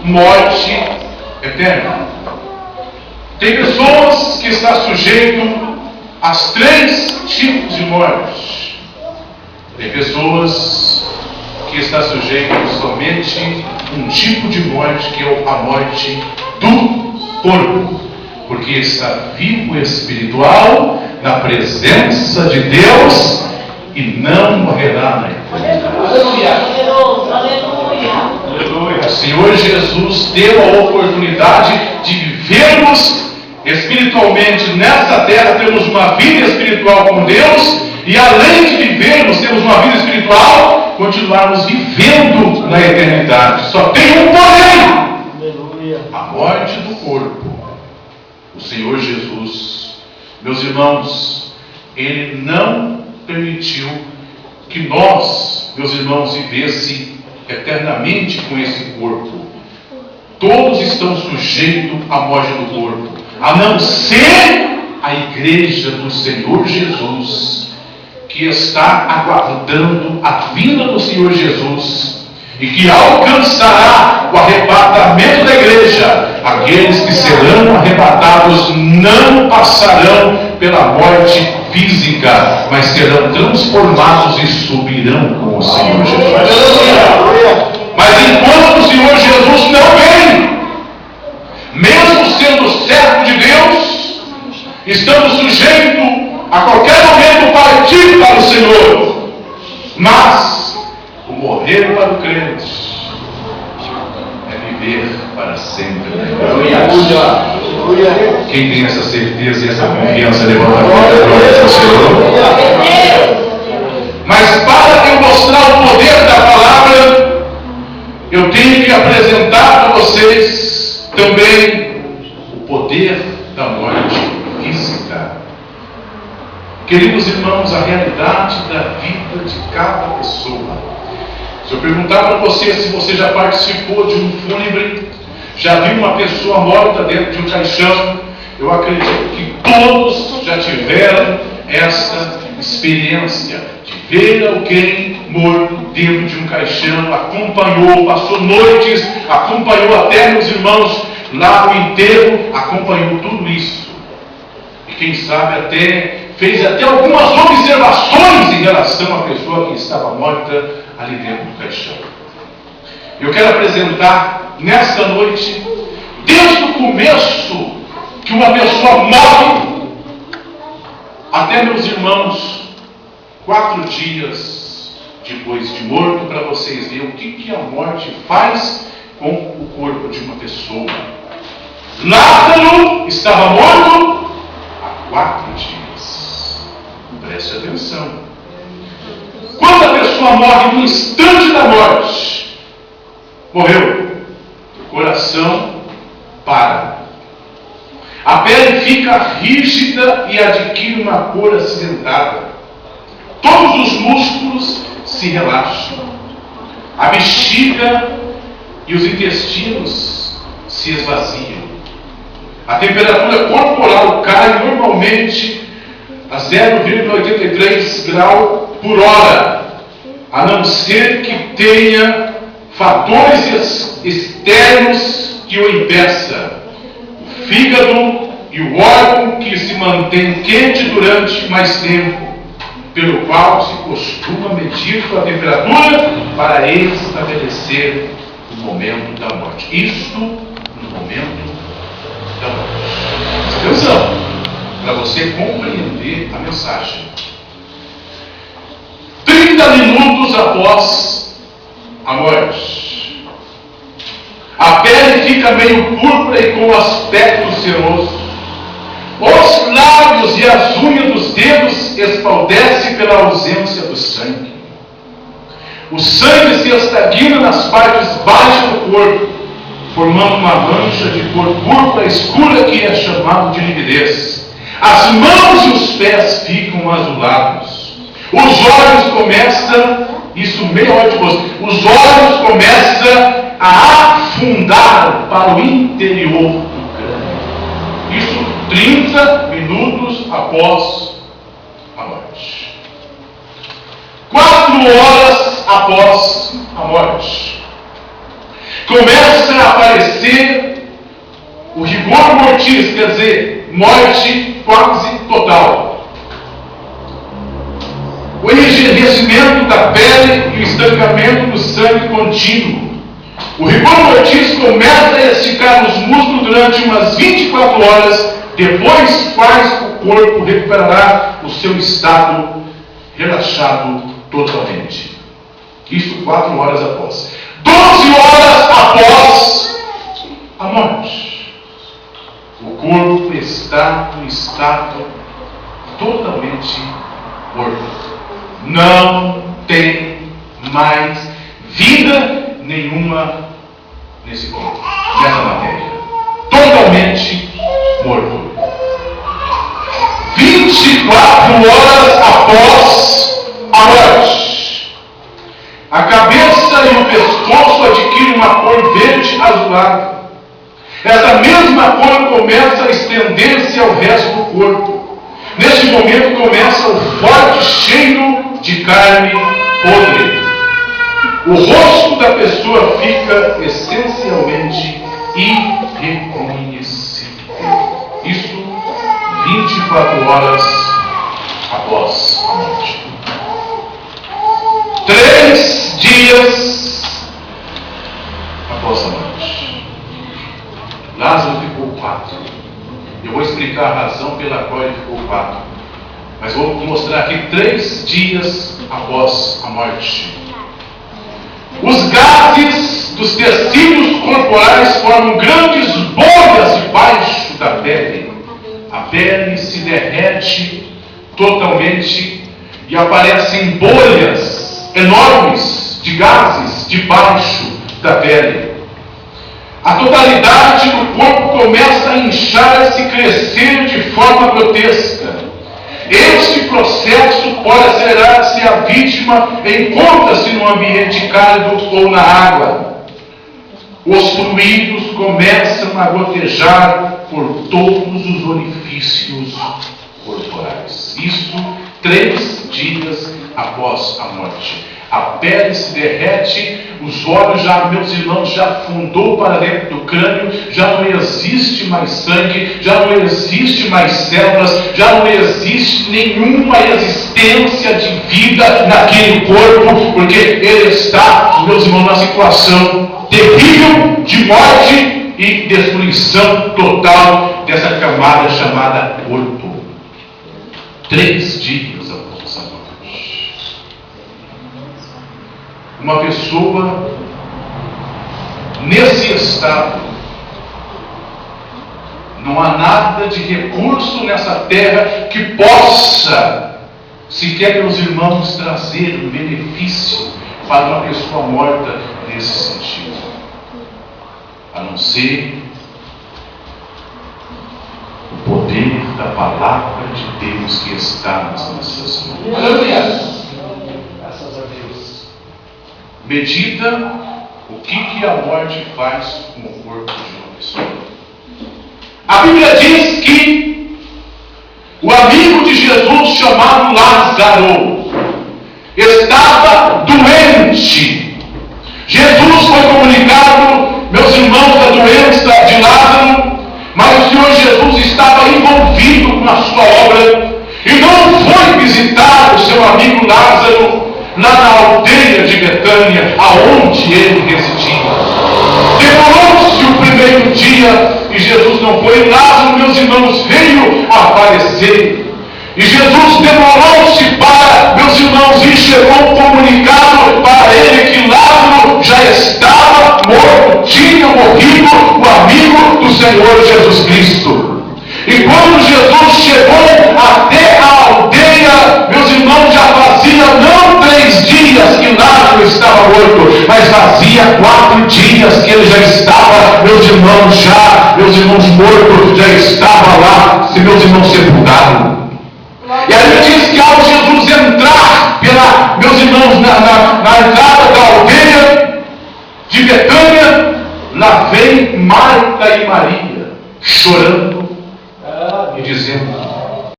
morte eterna. Tem pessoas que estão sujeitas a 3 tipos de morte. Tem pessoas que estão sujeitas somente a um tipo de morte, que é a morte do corpo, porque está vivo espiritual na presença de Deus e não morrerá na eternidade. O Senhor Jesus deu a oportunidade de vivermos espiritualmente nessa terra, temos uma vida espiritual com Deus, e além de vivermos, temos uma vida espiritual, continuarmos vivendo na eternidade. Só tem um porém: a morte do corpo. O Senhor Jesus, meus irmãos, Ele não permitiu que nós, meus irmãos, vivesse eternamente com esse corpo. Todos estão sujeitos à morte do corpo, a não ser a igreja do Senhor Jesus, que está aguardando a vinda do Senhor Jesus e que alcançará o arrebatamento da igreja. Aqueles que serão arrebatados não passarão pela morte física, mas serão transformados e subirão com o Senhor Jesus. Mas enquanto o Senhor Jesus não vem, mesmo sendo servo de Deus, estamos sujeitos a qualquer momento partir para o Senhor. Mas o morrer para o crente é viver para sempre. Quem tem essa certeza e essa confiança, levanta a mão e glória ao Senhor. Mas para eu mostrar o poder da palavra, eu tenho que apresentar para vocês também o poder da morte física. Queridos irmãos, a realidade da vida de cada pessoa. Se eu perguntar para você se você já participou de um fúnebre, já viu uma pessoa morta dentro de um caixão, eu acredito que todos já tiveram essa experiência de ver alguém morto dentro de um caixão, acompanhou, passou noites, acompanhou até, meus irmãos, lá no enterro, acompanhou tudo isso. E quem sabe fez até algumas observações em relação à pessoa que estava morta ali dentro do caixão. Eu quero apresentar nesta noite, desde o começo que uma pessoa morre, até, meus irmãos, 4 dias depois de morto, para vocês verem o que a morte faz com o corpo de uma pessoa. Lázaro estava morto há 4 dias. Preste atenção. Quando a pessoa morre no instante da morte, morreu, o coração para, a pele fica rígida e adquire uma cor acinzentada, todos os músculos se relaxam, a bexiga e os intestinos se esvaziam, a temperatura corporal cai normalmente a 0,83 graus por hora, a não ser que tenha fatores externos que o impeça. O fígado e o órgão que se mantém quente durante mais tempo, pelo qual se costuma medir sua temperatura para estabelecer o momento da morte. Isto no momento da morte. Atenção, para você compreender a mensagem. 30 minutos após a morte, a pele fica meio púrpura e com aspecto seroso. Os lábios e as unhas dos dedos espaldecem pela ausência do sangue. O sangue se estagna nas partes baixas do corpo, formando uma mancha de cor púrpura escura que é chamada de lividez. As mãos e os pés ficam azulados. Os olhos começam, isso meia hora depois, os olhos começam a afundar para o interior do crânio. Isso 30 minutos após a morte. 4 horas após a morte, começa a aparecer mortis, quer dizer, morte quase total. O enrijecimento da pele e o estancamento do sangue contínuo. O rigor mortis começa a esticar os músculos durante umas 24 horas, depois quase o corpo recuperará o seu estado relaxado totalmente. Isso 4 horas após. 12 horas após a morte. O corpo está no estado totalmente morto. Não tem mais vida nenhuma nesse corpo, nessa matéria. Totalmente morto. 24 horas após a morte, a cabeça e o pescoço adquirem uma cor verde azulada. Essa mesma cor começa a estender-se ao resto do corpo. Neste momento começa o forte cheiro de carne podre. O rosto da pessoa fica essencialmente irreconhecível. Isso 24 horas após a morte. 3 dias após a morte. Lázaro ficou 4. Eu vou explicar a razão pela qual ele ficou 4. Mas vou mostrar aqui 3 dias após a morte. Os gases dos tecidos corporais formam grandes bolhas debaixo da pele. A pele se derrete totalmente e aparecem bolhas enormes de gases debaixo da pele. A totalidade do corpo começa a inchar-se e crescer de forma grotesca. Este processo pode acelerar se a vítima encontra-se num ambiente cálido ou na água. Os fluidos começam a gotejar por todos os orifícios corporais. Isso 3 dias após a morte. A pele se derrete, os olhos já, meus irmãos, já afundou para dentro do crânio, já não existe mais sangue, já não existe mais células, já não existe nenhuma existência de vida naquele corpo, porque ele está, meus irmãos, numa situação terrível de morte e destruição total dessa camada chamada corpo. 3 dias após a morte. Uma pessoa nesse estado, não há nada de recurso nessa terra que possa, sequer meus irmãos, trazer um benefício para uma pessoa morta nesse sentido, a não ser o poder da palavra de Deus que está nas nossas mãos. Aleluia! Medita o que a morte faz com o corpo de uma pessoa. A Bíblia diz que o amigo de Jesus, chamado Lázaro, estava doente. Jesus foi comunicado, meus irmãos, da doença de Lázaro, mas o Senhor Jesus estava envolvido com a sua obra e não foi visitar o seu amigo Lázaro lá na aldeia de Betânia, aonde ele residia. Demorou-se o primeiro dia e Jesus não foi. Lázaro, meus irmãos, veio aparecer. E Jesus demorou-se para, meus irmãos, e chegou um comunicado para ele que Lázaro já estava morto, tinha morrido, o amigo do Senhor Jesus Cristo. E quando Jesus chegou até a aldeia, meus irmãos, já fazia não 3 dias que Lázaro estava morto, mas fazia 4 dias que ele já estava, meus irmãos, morto, já estava lá, meus irmãos, sepultado. E aí diz que ao Jesus entrar meus irmãos, na entrada da aldeia de Betânia, lá vem Marta e Maria, chorando e dizendo: